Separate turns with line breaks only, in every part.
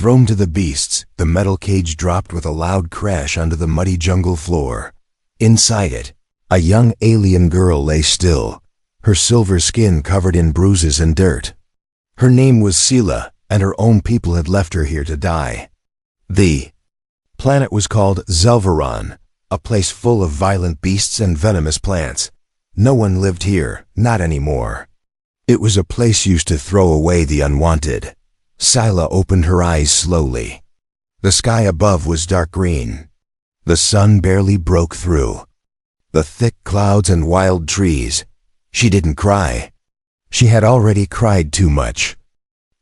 Thrown to the beasts, the metal cage dropped with a loud crash onto the muddy jungle floor. Inside it, a young alien girl lay still, her silver skin covered in bruises and dirt. Her name was Sela, and her own people had left her here to die. The planet was called Zelveron, a place full of violent beasts and venomous plants. No one lived here, not anymore. It was a place used to throw away the unwanted. Sila opened her eyes slowly. The sky above was dark green. The sun barely broke through. The thick clouds and wild trees. She didn't cry. She had already cried too much.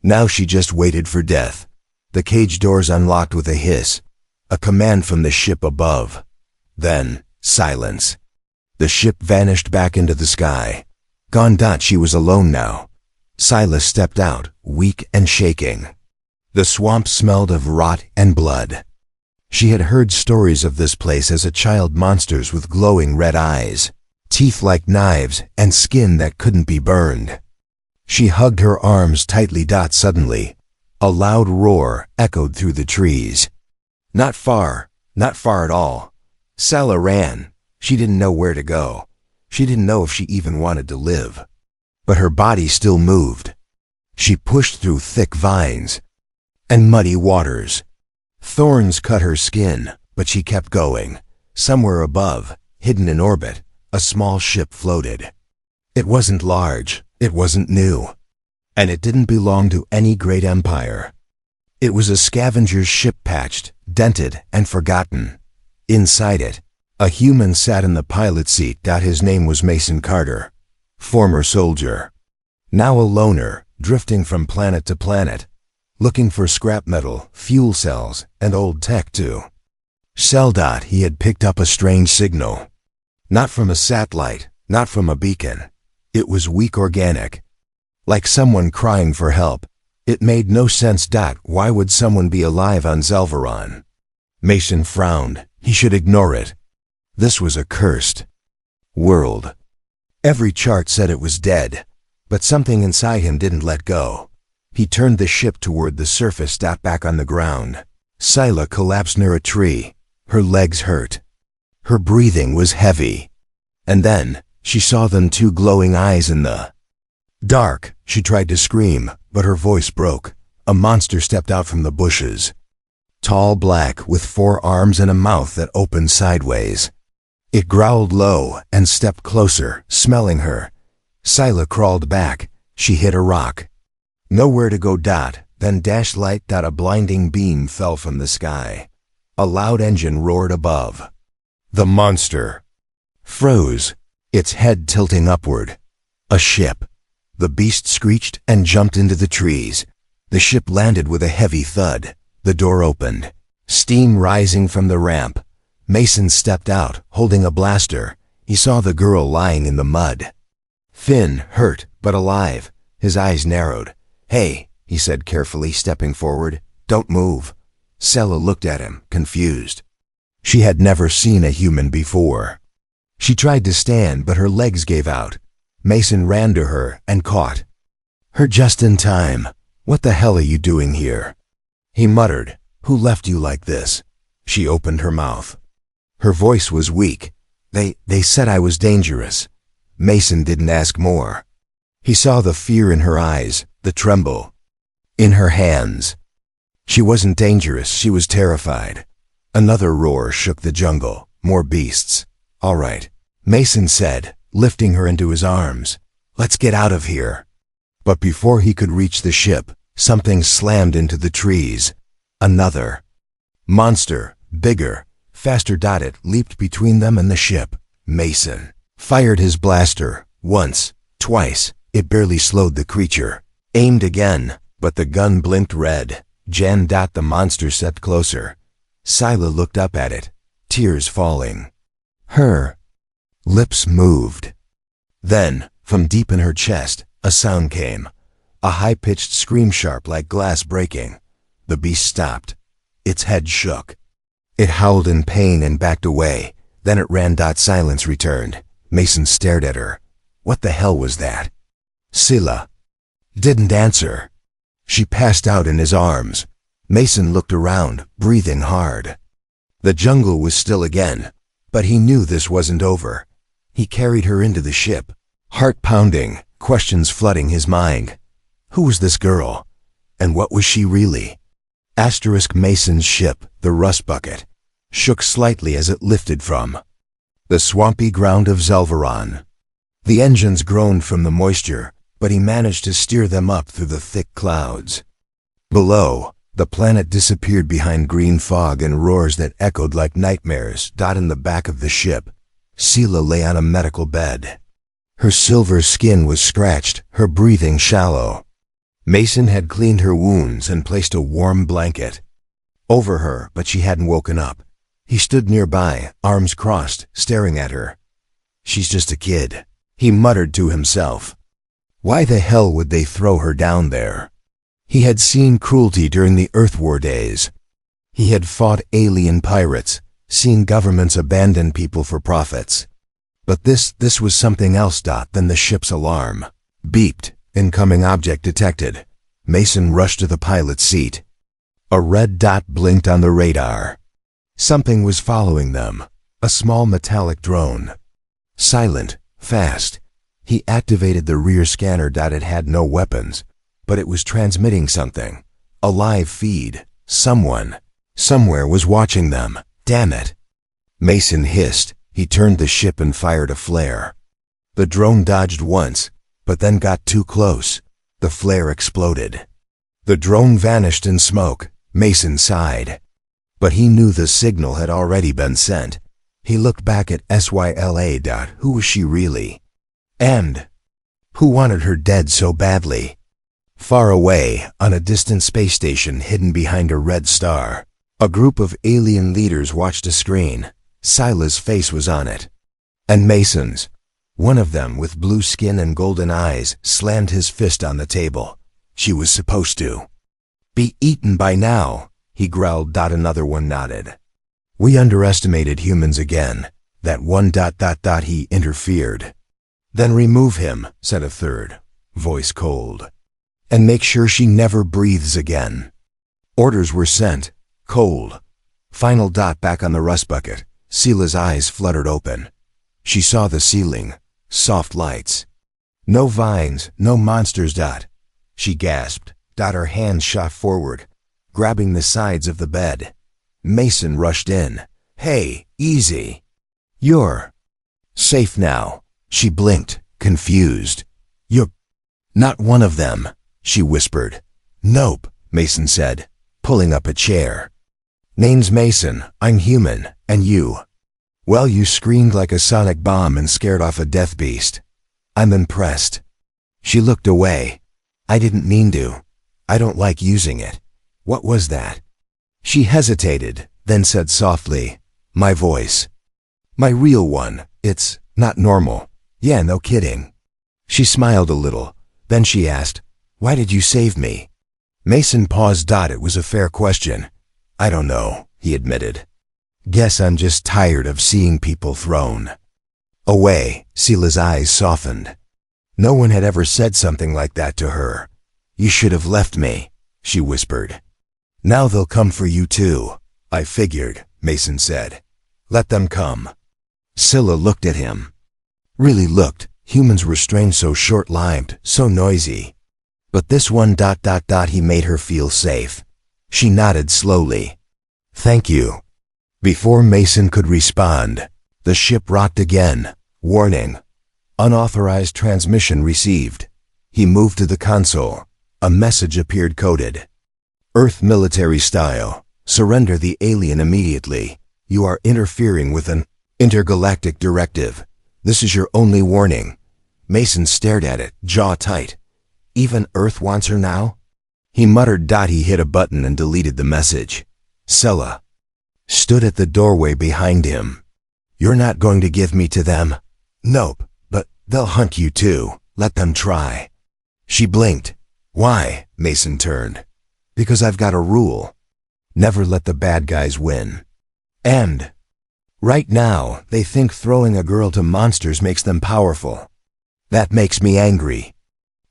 Now she just waited for death. The cage doors unlocked with a hiss, a command from the ship above. Then, silence. The ship vanished back into the sky. Gone. She was alone now. Silas stepped out, weak and shaking. The swamp smelled of rot and blood. She had heard stories of this place as a child, monsters with glowing red eyes, teeth like knives, and skin that couldn't be burned. She hugged her arms tightly. Suddenly, a loud roar echoed through the trees. Not far at all. Sela ran. She didn't know where to go. She didn't know if she even wanted to live. But her body still moved. She pushed through thick vines and muddy waters. Thorns cut her skin, but she kept going. Somewhere above, hidden in orbit, a small ship floated. It wasn't large, it wasn't new, and it didn't belong to any great empire. It was a scavenger's ship, patched, dented, and forgotten. Inside it, a human sat in the pilot seat. His name was Mason Carter, former soldier. Now a loner, drifting from planet to planet, looking for scrap metal, fuel cells, and old tech too. He had picked up a strange signal. Not from a satellite, not from a beacon. It was weak, organic. Like someone crying for help. It made no sense. Why would someone be alive on Zelveron? Mason frowned. He should ignore it. This was a cursed world. Every chart said it was dead, but something inside him didn't let go. He turned the ship toward the surface. Back on the ground, Sila collapsed near a tree. Her legs hurt. Her breathing was heavy. And then, she saw them two glowing eyes in the dark. She tried to scream, but her voice broke. A monster stepped out from the bushes. Tall, black, with 4 arms and a mouth that opened sideways. It growled low and stepped closer, smelling her. Sila crawled back. She hit a rock. Nowhere to go. Then dashed light. A blinding beam fell from the sky. A loud engine roared above. The monster froze, its head tilting upward. A ship. The beast screeched and jumped into the trees. The ship landed with a heavy thud. The door opened. Steam rising from the ramp. Mason stepped out, holding a blaster. He saw the girl lying in the mud. Thin, hurt, but alive. His eyes narrowed. "Hey," he said carefully, stepping forward. "Don't move." Sela looked at him, confused. She had never seen a human before. She tried to stand, but her legs gave out. Mason ran to her and caught her just in time. "What the hell are you doing here?" he muttered. "Who left you like this?" She opened her mouth. Her voice was weak. They said I was dangerous." Mason didn't ask more. He saw the fear in her eyes, the tremble in her hands. She wasn't dangerous, she was terrified. Another roar shook the jungle. More beasts. "All right," Mason said, lifting her into his arms. "Let's get out of here." But before he could reach the ship, something slammed into the trees. Another monster, bigger, faster. It leaped between them and the ship. Mason fired his blaster, once, twice. It barely slowed the creature. Aimed again, but the gun blinked red. The monster stepped closer. Sila looked up at it, tears falling. Her lips moved. Then, from deep in her chest, a sound came. A high-pitched scream, sharp like glass breaking. The beast stopped. Its head shook. It howled in pain and backed away. Then it ran. Silence returned. Mason stared at her. What the hell was that? Sila didn't answer. She passed out in his arms. Mason looked around, breathing hard. The jungle was still again, but he knew this wasn't over. He carried her into the ship, heart pounding, questions flooding his mind. Who was this girl? And what was she really? Mason's ship, the rust bucket, shook slightly as it lifted from the swampy ground of Zelveron. The engines groaned from the moisture, but he managed to steer them up through the thick clouds. Below, the planet disappeared behind green fog and roars that echoed like nightmares. In the back of the ship, Sela lay on a medical bed. Her silver skin was scratched, her breathing shallow. Mason had cleaned her wounds and placed a warm blanket over her, but she hadn't woken up. He stood nearby, arms crossed, staring at her. She's just a kid, he muttered to himself. Why the hell would they throw her down there? He had seen cruelty during the Earth War days. He had fought alien pirates, seen governments abandon people for profits. But this was something else. Then the ship's alarm beeped. Incoming object detected. Mason rushed to the pilot's seat. A red dot blinked on the radar. Something was following them. A small metallic drone. Silent, fast. He activated the rear scanner. It had no weapons, but it was transmitting something. A live feed. Someone, somewhere was watching them. Damn it. Mason hissed. He turned the ship and fired a flare. The drone dodged once, but then got too close. The flare exploded. The drone vanished in smoke. Mason sighed. But he knew the signal had already been sent. He looked back at Syla. Who was she really? And who wanted her dead so badly? Far away, on a distant space station hidden behind a red star, a group of alien leaders watched a screen. Sila's face was on it. And Mason's. One of them, with blue skin and golden eyes, slammed his fist on the table. She was supposed to be eaten by now, he growled. Another one nodded. We underestimated humans again. That one ... he interfered. Then remove him, said a third, voice cold. And make sure she never breathes again. Orders were sent, cold. Final ... back on the rust bucket. Sela's eyes fluttered open. She saw the ceiling. Soft lights. No vines, no monsters. She gasped. Her hands shot forward, grabbing the sides of the bed. Mason rushed in. Hey, easy. You're safe now. She blinked, confused. You're not one of them, she whispered. Nope, Mason said, pulling up a chair. Name's Mason. I'm human. And you? Well, you screamed like a sonic bomb and scared off a death beast. I'm impressed. She looked away. I didn't mean to. I don't like using it. What was that? She hesitated, then said softly, my voice. My real one. It's not normal. Yeah, no kidding. She smiled a little. Then she asked, why did you save me? Mason paused. It was a fair question. I don't know, he admitted. Guess I'm just tired of seeing people thrown away. Sela's eyes softened. No one had ever said something like that to her. You should have left me, she whispered. Now they'll come for you too. I figured, Mason said. Let them come. Sela looked at him. Really looked. Humans were strange, so short-lived, so noisy. But this one ... he made her feel safe. She nodded slowly. Thank you. Before Mason could respond, the ship rocked again. Warning. Unauthorized transmission received. He moved to the console. A message appeared coded. Earth military style. Surrender the alien immediately. You are interfering with an intergalactic directive. This is your only warning. Mason stared at it, jaw tight. Even Earth wants her now? He muttered. He hit a button and deleted the message. Sela stood at the doorway behind him. You're not going to give me to them? Nope, but they'll hunt you too. Let them try. She blinked. Why? Mason turned. Because I've got a rule. Never let the bad guys win. And right now, they think throwing a girl to monsters makes them powerful. That makes me angry.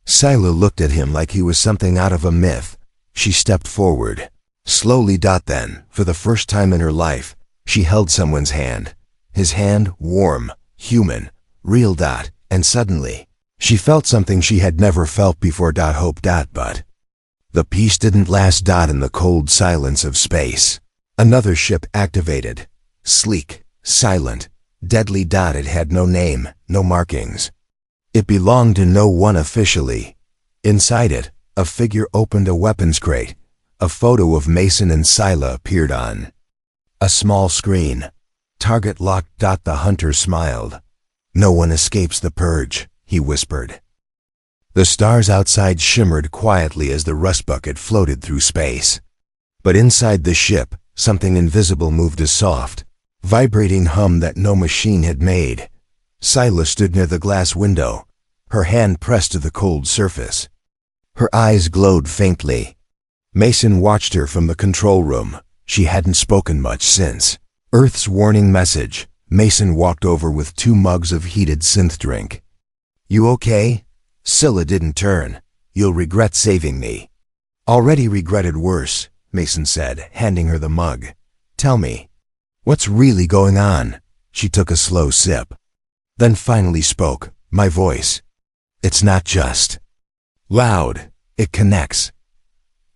Sila looked at him like he was something out of a myth. She stepped forward. Slowly. Then, for the first time in her life, she held someone's hand. His hand, warm, human, real. And suddenly, she felt something she had never felt before. Hope. But the peace didn't last. In the cold silence of space, another ship activated. Sleek, silent, deadly. It had no name, no markings. It belonged to no one officially. Inside it, a figure opened a weapons crate. A photo of Mason and Scylla appeared on a small screen. Target locked. The hunter smiled. No one escapes the purge, he whispered. The stars outside shimmered quietly as the rust bucket floated through space. But inside the ship, something invisible moved, a soft, vibrating hum that no machine had made. Scylla stood near the glass window, her hand pressed to the cold surface. Her eyes glowed faintly. Mason watched her from the control room. She hadn't spoken much since Earth's warning message. Mason walked over with 2 mugs of heated synth drink. You okay? Scylla didn't turn. You'll regret saving me. Already regretted worse, Mason said, handing her the mug. Tell me, what's really going on? She took a slow sip. Then finally spoke, my voice. It's not just loud, it connects.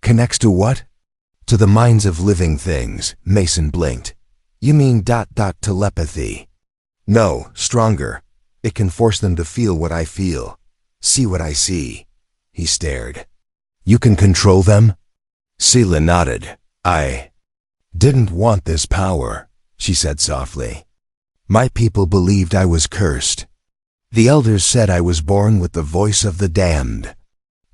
Connects to what? To the minds of living things, Mason blinked. You mean ... telepathy? No, stronger. It can force them to feel what I feel, see what I see. He stared. You can control them? Scylla nodded. I didn't want this power, she said softly. My people believed I was cursed. The elders said I was born with the voice of the damned.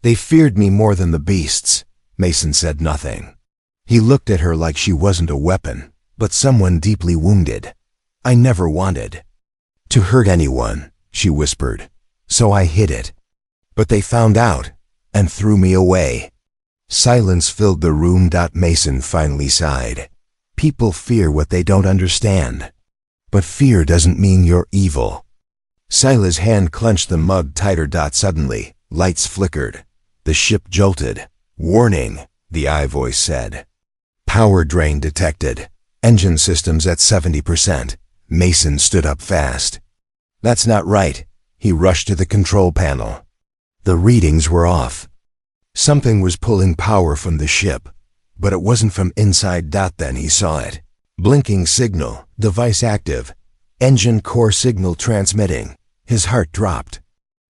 They feared me more than the beasts. Mason said nothing. He looked at her like she wasn't a weapon, but someone deeply wounded. I never wanted to hurt anyone, she whispered, so I hid it. But they found out and threw me away. Silence filled the room. Mason finally sighed. People fear what they don't understand. But fear doesn't mean you're evil. Scylla's hand clenched the mug tighter. Suddenly, lights flickered. The ship jolted. Warning, the eye voice said. Power drain detected. Engine systems at 70%. Mason stood up fast. That's not right. He rushed to the control panel. The readings were off. Something was pulling power from the ship, but it wasn't from inside. Then he saw it. Blinking signal, device active, engine core signal transmitting. His heart dropped.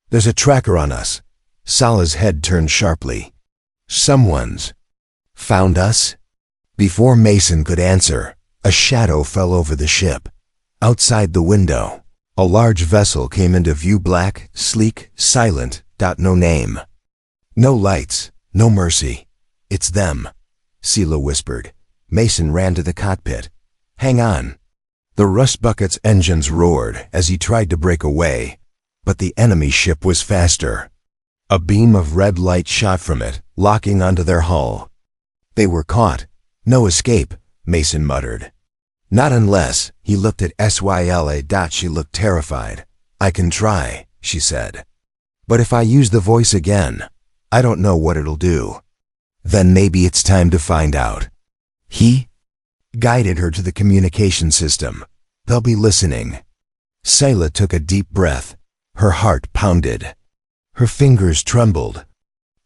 There's a tracker on us. Scylla's head turned sharply. Someone's found us? Before Mason could answer, a shadow fell over the ship. Outside the window, a large vessel came into view, black, sleek, silent. No name. No lights, no mercy. It's them, Scylla whispered. Mason ran to the cockpit. Hang on. The rust bucket's engines roared as he tried to break away, but the enemy ship was faster. A beam of red light shot from it, locking onto their hull. They were caught. No escape, Mason muttered. Not unless, he looked at Scylla. She looked terrified. I can try, she said. But if I use the voice again, I don't know what it'll do. Then maybe it's time to find out. He guided her to the communication system. They'll be listening. Scylla took a deep breath. Her heart pounded. Her fingers trembled.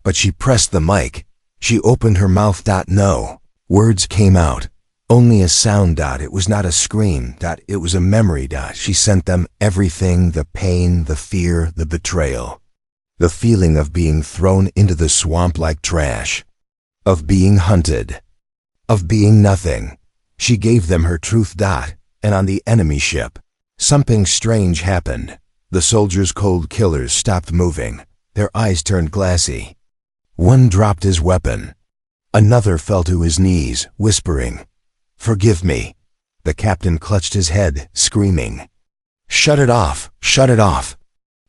But she pressed the mic. She opened her mouth. No words came out. Only a sound. It was not a scream. It was a memory. She sent them everything, the pain, the fear, the betrayal. The feeling of being thrown into the swamp like trash. Of being hunted. Of being nothing. She gave them her truth. And on the enemy ship, something strange happened. The soldiers' cold killers stopped moving. Their eyes turned glassy. One dropped his weapon. Another fell to his knees, whispering, "Forgive me." The captain clutched his head, screaming, "Shut it off! Shut it off!"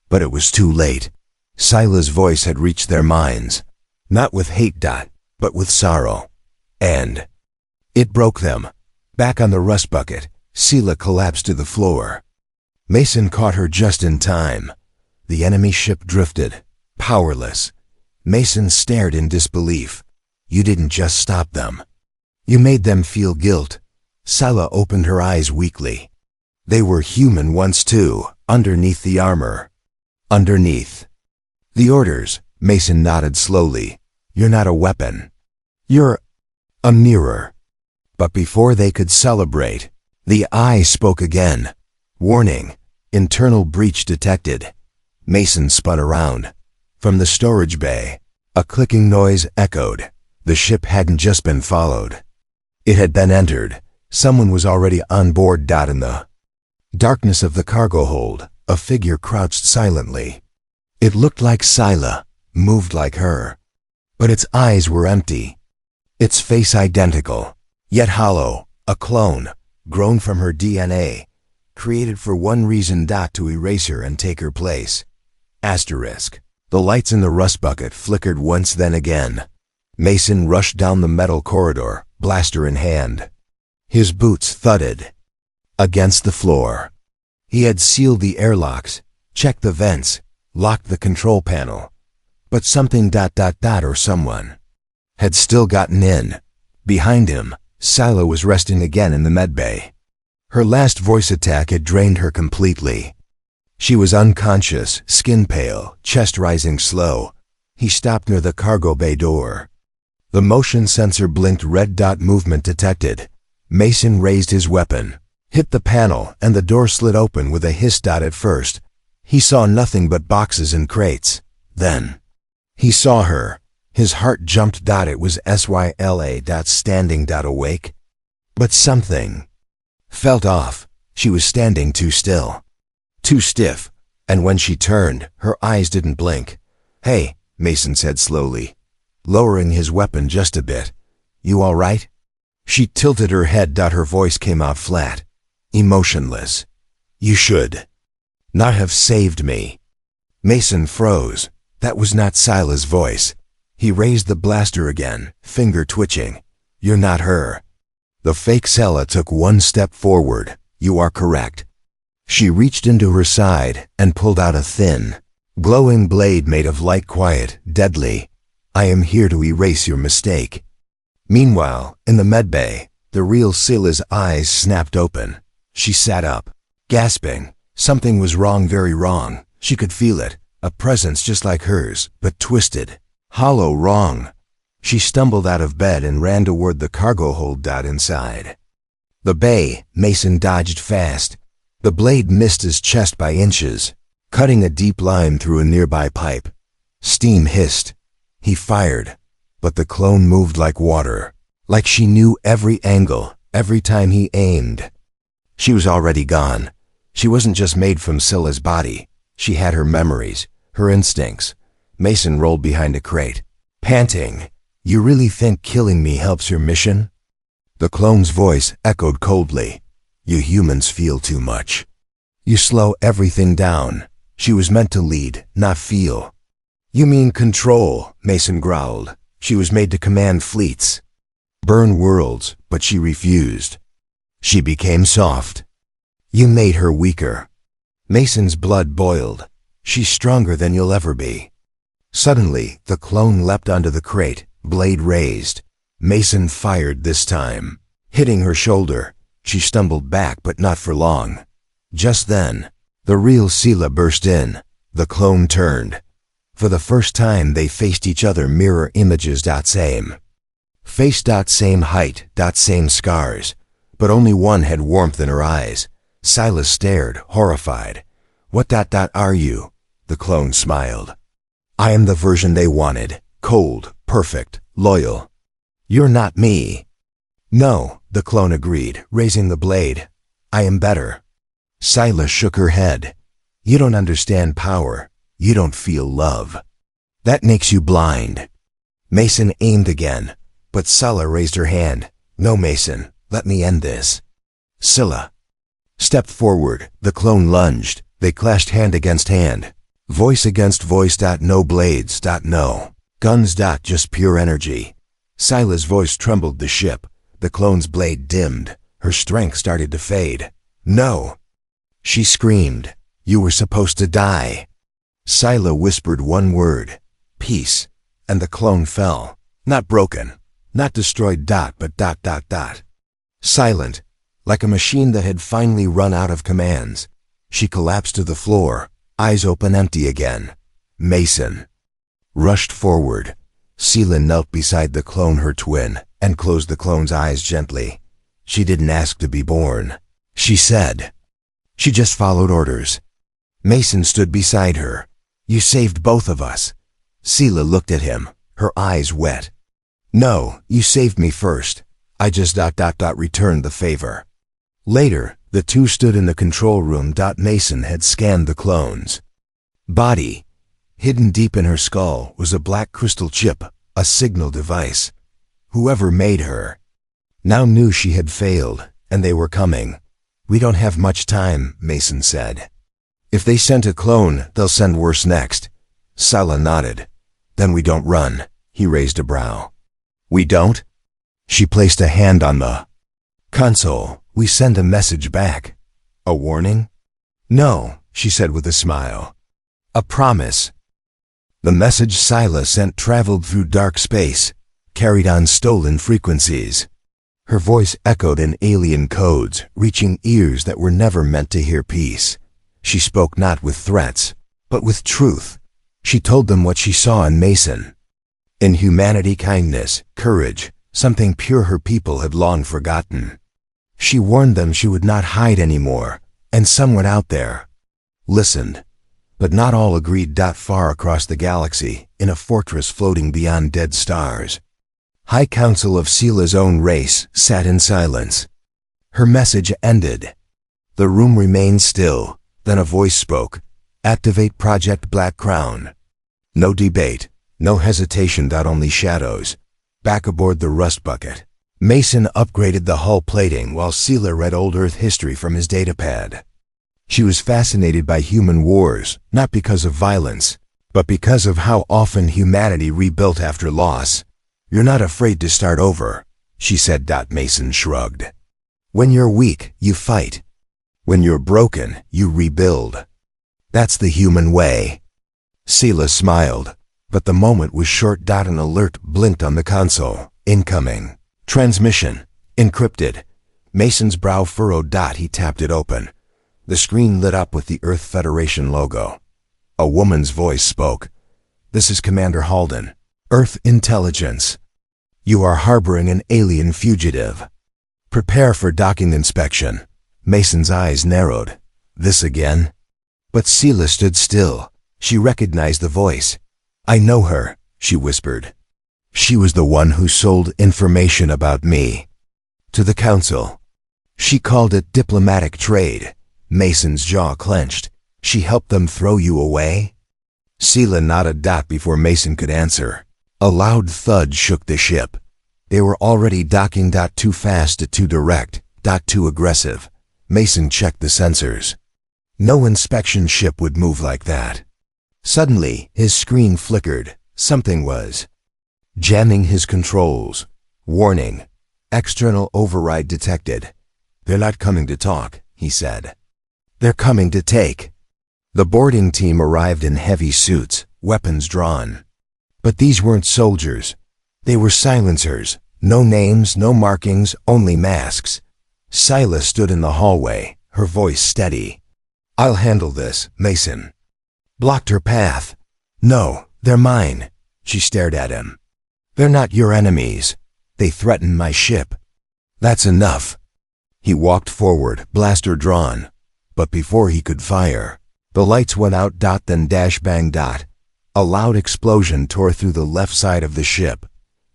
But it was too late. Scylla's voice had reached their minds, not with hate, but with sorrow. And it broke them. Back on the rust bucket, Scylla collapsed to the floor. Mason caught her just in time. The enemy ship drifted, powerless. Mason stared in disbelief. You didn't just stop them. You made them feel guilt. Scylla opened her eyes weakly. They were human once too, underneath the armor. Underneath. The orders, Mason nodded slowly. You're not a weapon. You're a mirror. But before they could celebrate, the eye spoke again. Warning, internal breach detected. Mason spun around. From the storage bay, a clicking noise echoed. The ship hadn't just been followed. It had been entered. Someone was already on board. In the darkness of the cargo hold, a figure crouched silently. It looked like Scylla, moved like her. But its eyes were empty. Its face identical, yet hollow, a clone, grown from her DNA, created for one reason: to erase her and take her place. Asterisk. The lights in the rust bucket flickered once, then again. Mason rushed down the metal corridor, blaster in hand. His boots thudded against the floor. He had sealed the airlocks, checked the vents, locked the control panel. But something or someone had still gotten in. Behind him, Scylla was resting again in the medbay. Her last voice attack had drained her completely. She was unconscious, skin pale, chest rising slow. He stopped near the cargo bay door. The motion sensor blinked. Red dot movement detected. Mason raised his weapon, hit the panel, and the door slid open with a hiss. At first, he saw nothing but boxes and crates. Then, he saw her. His heart jumped. It was Scylla. Standing. Awake. But something felt off. She was standing too still, too stiff, and when she turned, her eyes didn't blink. Hey, Mason said slowly, lowering his weapon just a bit. You all right? She tilted her head. Her voice came out flat, emotionless. You should not have saved me. Mason froze. That was not Scylla's voice. He raised the blaster again, finger twitching. You're not her. The fake Scylla took one step forward. You are correct. She reached into her side and pulled out a thin, glowing blade made of light. Quiet, deadly. I am here to erase your mistake. Meanwhile, in the medbay, the real Scylla's eyes snapped open. She sat up, gasping. Something was wrong, very wrong. She could feel it, a presence just like hers, but twisted, hollow, wrong. She stumbled out of bed and ran toward the cargo hold. Inside the bay, Mason dodged fast. The blade missed his chest by inches, cutting a deep line through a nearby pipe. Steam hissed. He fired, but the clone moved like water, like she knew every angle, every time he aimed. She was already gone. She wasn't just made from Scylla's body. She had her memories, her instincts. Mason rolled behind a crate, panting. You really think killing me helps your mission? The clone's voice echoed coldly. You humans feel too much. You slow everything down. She was meant to lead, not feel. You mean control, Mason growled. She was made to command fleets, burn worlds, but she refused. She became soft. You made her weaker. Mason's blood boiled. She's stronger than you'll ever be. Suddenly, the clone leapt onto the crate, blade raised. Mason fired this time, hitting her shoulder. She stumbled back, but not for long. Just then, the real Scylla burst in. The clone turned. For the first time, they faced each other. Mirror images. Same face. Same height. Same scars. But only one had warmth in her eyes. Scylla stared, horrified. What are you? The clone smiled. I am the version they wanted. Cold, perfect, loyal. You're not me. No, the clone agreed, raising the blade. I am better. Scylla shook her head. You don't understand power. You don't feel love. That makes you blind. Mason aimed again, but Scylla raised her hand. No, Mason, let me end this. Scylla stepped forward. The clone lunged. They clashed hand against hand. Voice against voice. No blades. No guns. Just pure energy. Scylla's voice trembled the ship. The clone's blade dimmed. Her strength started to fade. No! She screamed. You were supposed to die. Scylla whispered one word. Peace. And the clone fell. Not broken, Not destroyed but ... Silent, like a machine that had finally run out of commands. She collapsed to the floor, eyes open empty again. Mason rushed forward. Sela knelt beside the clone, her twin, and closed the clone's eyes gently. She didn't ask to be born, she said. She just followed orders. Mason stood beside her. You saved both of us. Sela looked at him, her eyes wet. No, you saved me first. I just ... returned the favor. Later, the two stood in the control room. Mason had scanned the clone's body. Hidden deep in her skull was a black crystal chip, a signal device. Whoever made her now knew she had failed, and they were coming. We don't have much time, Mason said. If they sent a clone, they'll send worse next. Sela nodded. Then we don't run. He raised a brow. We don't? She placed a hand on the console. We send a message back. A warning? No, she said with a smile. A promise. The message Sela sent traveled through dark space, carried on stolen frequencies. Her voice echoed in alien codes, reaching ears that were never meant to hear peace. She spoke not with threats, but with truth. She told them what she saw in Mason. In humanity, kindness, courage, something pure her people had long forgotten. She warned them she would not hide anymore, and someone out there listened. But not all agreed. Far across the galaxy, in a fortress floating beyond dead stars, High Council of Sela's own race sat in silence. Her message ended. The room remained still. Then a voice spoke. Activate Project Black Crown. No debate, no hesitation. Only shadows. Back aboard the rust bucket, Mason upgraded the hull plating while Sela read old Earth history from his datapad. She was fascinated by human wars, not because of violence, but because of how often humanity rebuilt after loss. You're not afraid to start over, she said. Mason shrugged. When you're weak, you fight. When you're broken, you rebuild. That's the human way. Sela smiled, but the moment was short. An alert blinked on the console. Incoming. Transmission. Encrypted. Mason's brow furrowed. He tapped it open. The screen lit up with the Earth Federation logo. A woman's voice spoke. This is Commander Halden, Earth Intelligence. You are harboring an alien fugitive. Prepare for docking inspection. Mason's eyes narrowed. This again? But Sela stood still. She recognized the voice. I know her, she whispered. She was the one who sold information about me to the Council. She called it diplomatic trade. Mason's jaw clenched. She helped them throw you away? Sela nodded. Before Mason could answer, a loud thud shook the ship. They were already docking. Too fast, too direct, too aggressive. Mason checked the sensors. No inspection ship would move like that. Suddenly, his screen flickered. Something was jamming his controls. Warning. External override detected. They're not coming to talk, he said. They're coming to take. The boarding team arrived in heavy suits, weapons drawn. But these weren't soldiers. They were silencers. No names, no markings, only masks. Sela stood in the hallway, her voice steady. I'll handle this, Mason. Blocked her path. No, they're mine. She stared at him. They're not your enemies. They threaten my ship. That's enough. He walked forward, blaster drawn. But before he could fire, the lights went out. Then dash bang. A loud explosion tore through the left side of the ship.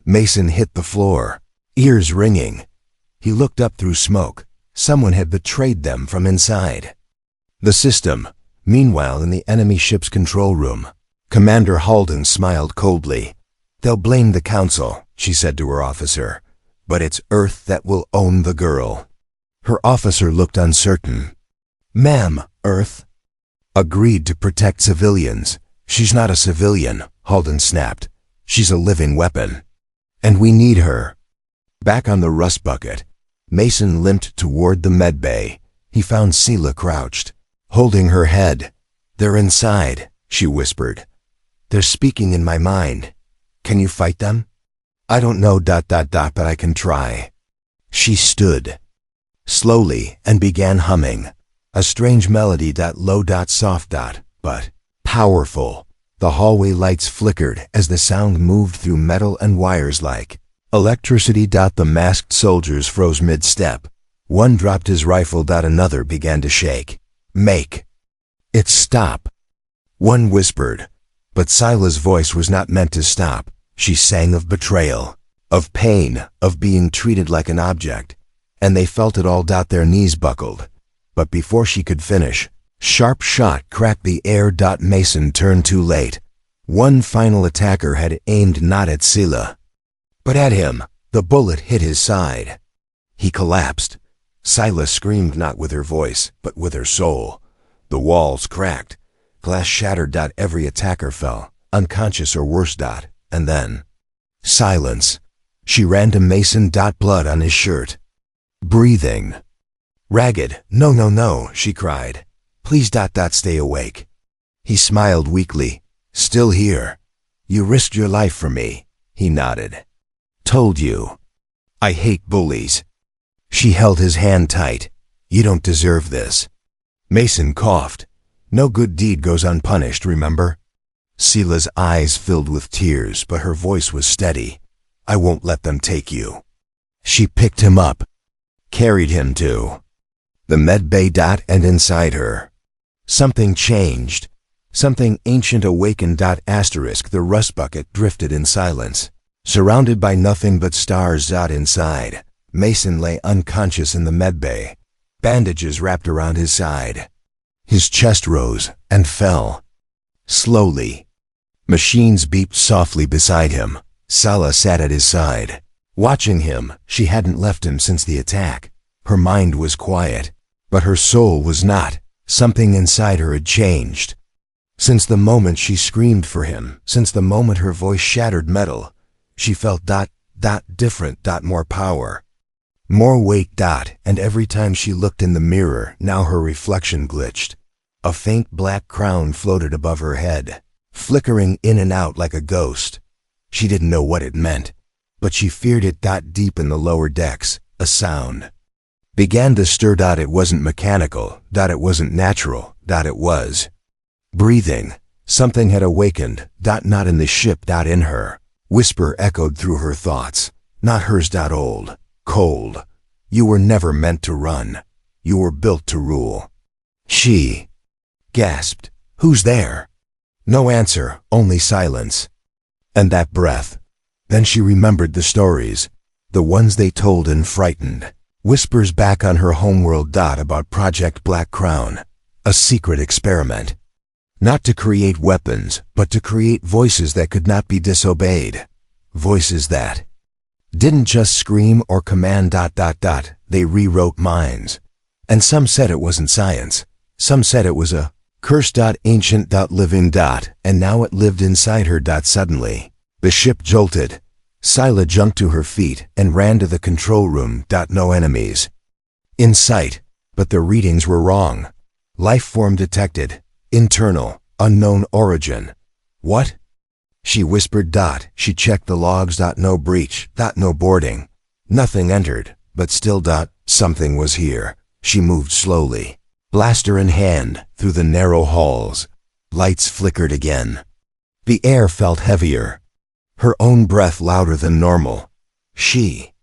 Mason hit the floor, ears ringing. He looked up through smoke. Someone had betrayed them from inside the system. Meanwhile, in the enemy ship's control room, Commander Halden smiled coldly. They'll blame the Council, she said to her officer, but it's Earth that will own the girl. Her officer looked uncertain. Ma'am, Earth agreed to protect civilians. She's not a civilian, Halden snapped. She's a living weapon. And we need her. Back on the rust bucket, Mason limped toward the medbay. He found Sela crouched, holding her head. They're inside, she whispered. They're speaking in my mind. Can you fight them? I don't know ... but I can try. She stood slowly and began humming. A strange melody ... low ... soft ... but powerful. The hallway lights flickered as the sound moved through metal and wires like electricity. The masked soldiers froze mid-step. One dropped his rifle. Another began to shake. Make it stop, one whispered. But Sila's voice was not meant to stop. She sang of betrayal, of pain, of being treated like an object. And they felt it all. Their knees buckled. But before she could finish, sharp shot cracked the air. Mason turned too late. One final attacker had aimed not at Sila, but at him. The bullet hit his side. He collapsed. Sila screamed not with her voice, but with her soul. The walls cracked. Glass shattered. Every attacker fell, unconscious or worse. And then silence. She ran to Mason. Blood on his shirt. Breathing ragged. No, no, no, she cried. Please ... stay awake. He smiled weakly. Still here. You risked your life for me. He nodded. Told you. I hate bullies. She held his hand tight. You don't deserve this. Mason coughed. No good deed goes unpunished, remember? Sila's eyes filled with tears, but her voice was steady. I won't let them take you. She picked him up, carried him to the med bay. And inside her, something changed. Something ancient awakened. The rust bucket drifted in silence, surrounded by nothing but stars. Inside, Mason lay unconscious in the med bay, bandages wrapped around his side. His chest rose and fell. Slowly. Machines beeped softly beside him. Sala sat at his side, watching him. She hadn't left him since the attack. Her mind was quiet, but her soul was not. Something inside her had changed. Since the moment she screamed for him, since the moment her voice shattered metal, she felt ... different. More power, more weight. And every time she looked in the mirror, now her reflection glitched. A faint black crown floated above her head, flickering in and out like a ghost. She didn't know what it meant, but she feared it. Deep in the lower decks, a sound began to stir. It wasn't mechanical. It wasn't natural. It was breathing. Something had awakened. Not in the ship. In her. Whisper echoed through her thoughts. Not hers. Old, cold. You were never meant to run. You were built to rule. She gasped. Who's there? No answer, only silence. And that breath. Then she remembered the stories, the ones they told and frightened. Whispers back on her homeworld. About Project Black Crown. A secret experiment. Not to create weapons, but to create voices that could not be disobeyed. Voices that didn't just scream or command. They rewrote minds. And some said it wasn't science. Some said it was a curse. Ancient. Living. And now it lived inside her. Suddenly, the ship jolted. Sila jumped to her feet and ran to the control room. No enemies in sight, but the readings were wrong. Life form detected. Internal. Unknown origin. What? She whispered. She checked the logs. No breach. No boarding. Nothing entered, but still. Something was here. She moved slowly, blaster in hand, through the narrow halls. Lights flickered again. The air felt heavier. Her own breath louder than normal. She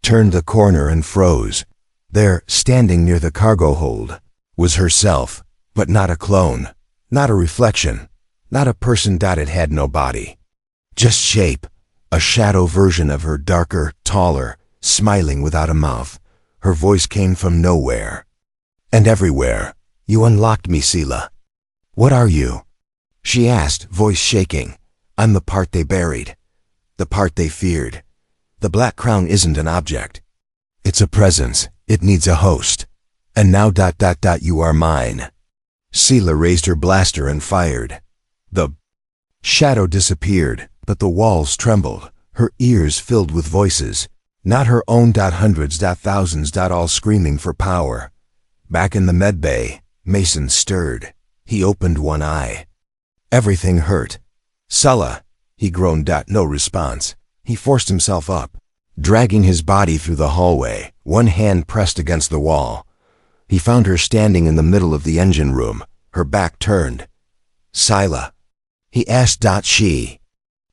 turned the corner and froze. There, standing near the cargo hold, was herself, but not a clone, not a reflection, not a person. It had no body. Just shape, a shadow version of her, darker, taller, smiling without a mouth. Her voice came from nowhere and everywhere. You unlocked me, Sila. What are you? She asked, voice shaking. I'm the part they buried, the part they feared. The Black Crown isn't an object. It's a presence. It needs a host. And now ... you are mine. Sila raised her blaster and fired. The shadow disappeared, but the walls trembled, her ears filled with voices. Not her own. Hundreds. Thousands. All screaming for power. Back in the med bay, Mason stirred. He opened one eye. Everything hurt. Sala, he groaned. No response. He forced himself up, dragging his body through the hallway, one hand pressed against the wall. He found her standing in the middle of the engine room, her back turned. "Scylla?" he asked. She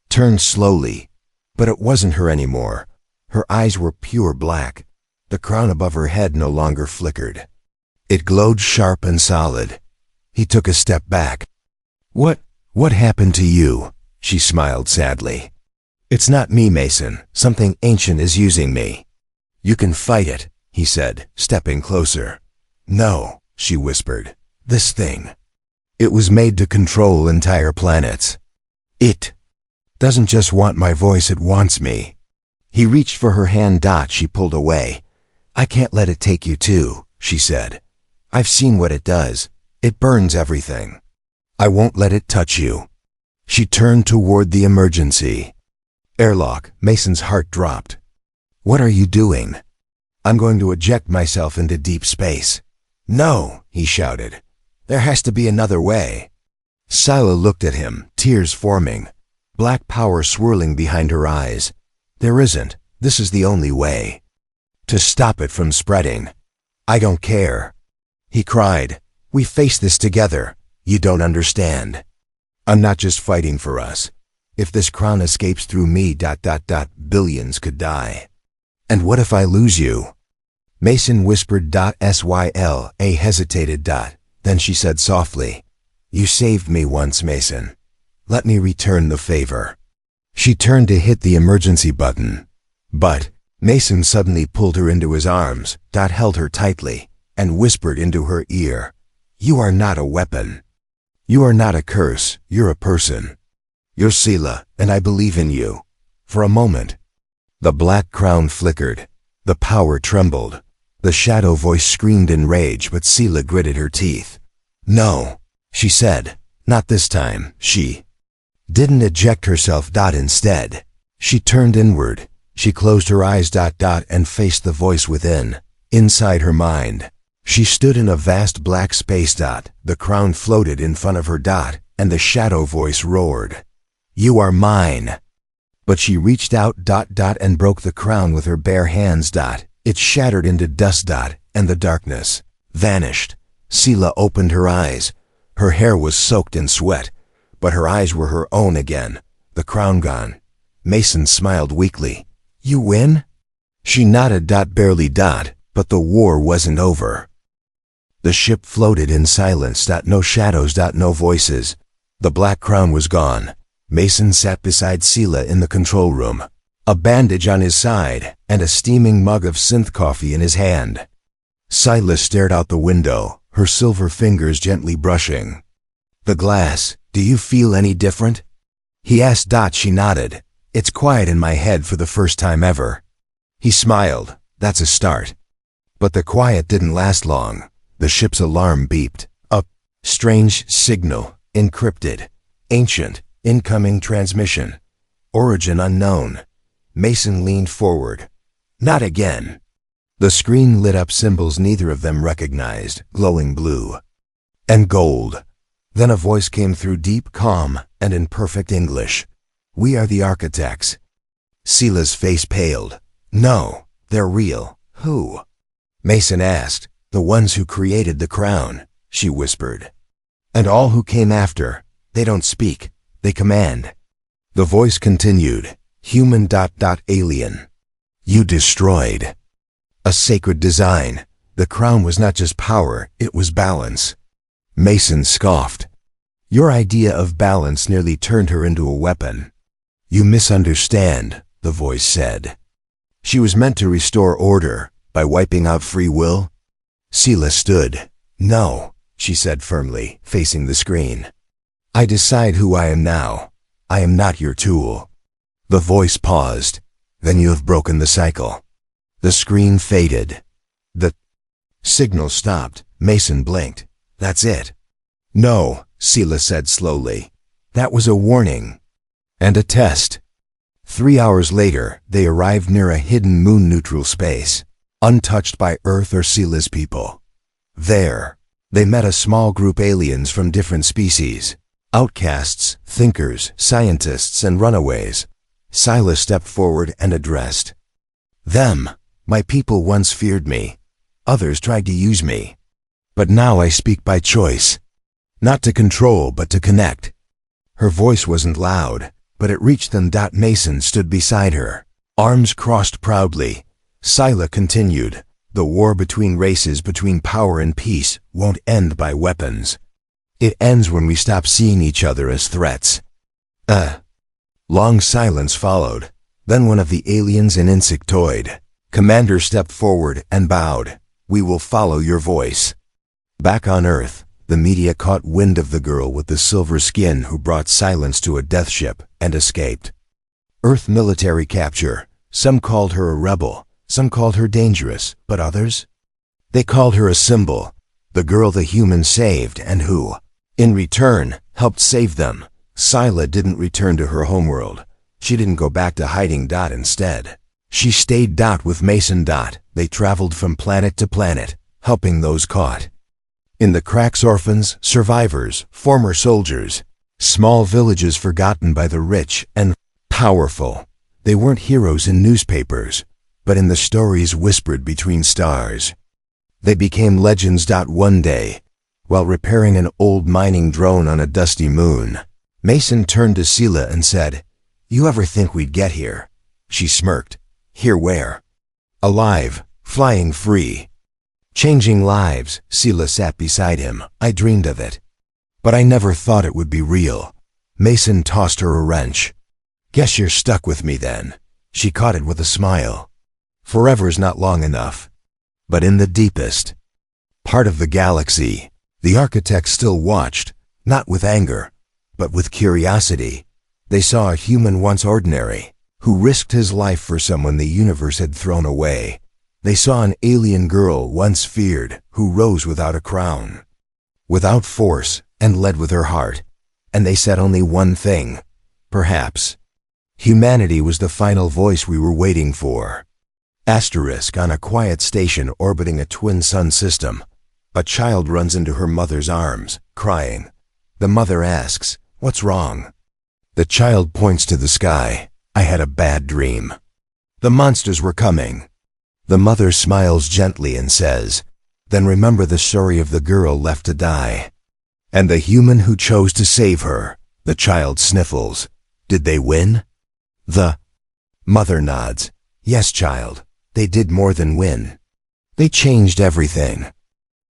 turned slowly, but it wasn't her anymore. Her eyes were pure black. The crown above her head no longer flickered. It glowed sharp and solid. He took a step back. What happened to you?" she smiled sadly. "It's not me, Mason. Something ancient is using me." "You can fight it," he said, stepping closer. "No," she whispered. "This thing. It was made to control entire planets. It doesn't just want my voice, it wants me." He reached for her hand. She pulled away. "I can't let it take you too," she said. "I've seen what it does. It burns everything. I won't let it touch you." She turned toward the emergency airlock. Mason's heart dropped. "What are you doing?" "I'm going to eject myself into deep space." "No," he shouted. "There has to be another way." Scylla looked at him, tears forming, black power swirling behind her eyes. "There isn't. This is the only way. To stop it from spreading." "I don't care," he cried. "We face this together. You don't understand. I'm not just fighting for us. If this crown escapes through me, billions could die. And what if I lose you?" Mason whispered. Scylla hesitated. Then she said softly, "You saved me once, Mason. Let me return the favor." She turned to hit the emergency button. But Mason suddenly pulled her into his arms, held her tightly, and whispered into her ear, "You are not a weapon. You are not a curse. You're a person. You're Scylla, and I believe in you." For a moment, the black crown flickered. The power trembled. The shadow voice screamed in rage, but Scylla gritted her teeth. "No," she said. "Not this time." She didn't eject herself. Instead, she turned inward. She closed her eyes. And faced the voice within. Inside her mind, she stood in a vast black space. The crown floated in front of her. And the shadow voice roared, "You are mine." But she reached out. And broke the crown with her bare hands. It shattered into dust. And the darkness vanished. Scylla opened her eyes. Her hair was soaked in sweat, but her eyes were her own again. The crown gone. Mason smiled weakly. "You win?" She nodded. Barely. But the war wasn't over. The ship floated in silence. No shadows. No voices. The black crown was gone. Mason sat beside Scylla in the control room, a bandage on his side and a steaming mug of synth coffee in his hand. Scylla stared out the window, her silver fingers gently brushing the glass. "Do you feel any different?" he asked. She nodded. "It's quiet in my head for the first time ever." He smiled. "That's a start." But the quiet didn't last long. The ship's alarm beeped. A strange signal, encrypted, ancient, incoming transmission. Origin unknown. Mason leaned forward. "Not again." The screen lit up symbols neither of them recognized, glowing blue and gold. Then a voice came through, deep, calm, and in perfect English. "We are the architects." Scylla's face paled. "No, they're real." "Who?" Mason asked. "The ones who created the crown," she whispered. "And all who came after. They don't speak, they command." The voice continued. "Human... alien. You destroyed a sacred design. The crown was not just power, it was balance." Mason scoffed. "Your idea of balance nearly turned her into a weapon." "You misunderstand," the voice said. "She was meant to restore order by wiping out free will." Scylla stood. "No," she said firmly, facing the screen. "I decide who I am now. I am not your tool." The voice paused. "Then you have broken the cycle." The screen faded. The signal stopped. Mason blinked. "That's it." "No," Scylla said slowly. "That was a warning. And a test." 3 hours later, they arrived near a hidden moon-neutral space, untouched by Earth or Scylla's people. There, they met a small group aliens from different species, outcasts, thinkers, scientists, and runaways. Scylla stepped forward and addressed them. My people once feared me. Others tried to use me. But now I speak by choice. Not to control, but to connect. Her voice wasn't loud, but it reached them. Mason stood beside her, arms crossed proudly. Scylla continued, the war between races, between power and peace, won't end by weapons. It ends when we stop seeing each other as threats. Long silence followed. Then one of the aliens, an insectoid commander, stepped forward and bowed. We will follow your voice. Back on Earth, the media caught wind of the girl with the silver skin who brought silence to a death ship and escaped. Earth military capture. Some called her a rebel, some called her dangerous, but others? They called her a symbol, the girl the humans saved and who, in return, helped save them. Scylla didn't return to her homeworld. She didn't go back to hiding. Instead, she stayed. With Mason. They traveled from planet to planet, helping those caught in the cracks, orphans, survivors, former soldiers, small villages forgotten by the rich and powerful. They weren't heroes in newspapers, but in the stories whispered between stars. They became legends. One day, while repairing an old mining drone on a dusty moon, Mason turned to Scylla and said, "You ever think we'd get here?" She smirked. "Here where?" "Alive, flying free, changing lives." Scylla sat beside him. "I dreamed of it, but I never thought it would be real." Mason tossed her a wrench. "Guess you're stuck with me then." She caught it with a smile. "Forever's not long enough." But in the deepest part of the galaxy, the architects still watched, not with anger, but with curiosity. They saw a human once ordinary, who risked his life for someone the universe had thrown away. They saw an alien girl once feared, who rose without a crown, without force, and led with her heart. And they said only one thing: perhaps humanity was the final voice we were waiting for. On a quiet station orbiting a twin sun system, a child runs into her mother's arms, crying. The mother asks, "What's wrong?" The child points to the sky. "I had a bad dream. The monsters were coming." The mother smiles gently and says, "Then remember the story of the girl left to die, and the human who chose to save her." The child sniffles. "Did they win?" The mother nods. "Yes, child, they did more than win. They changed everything."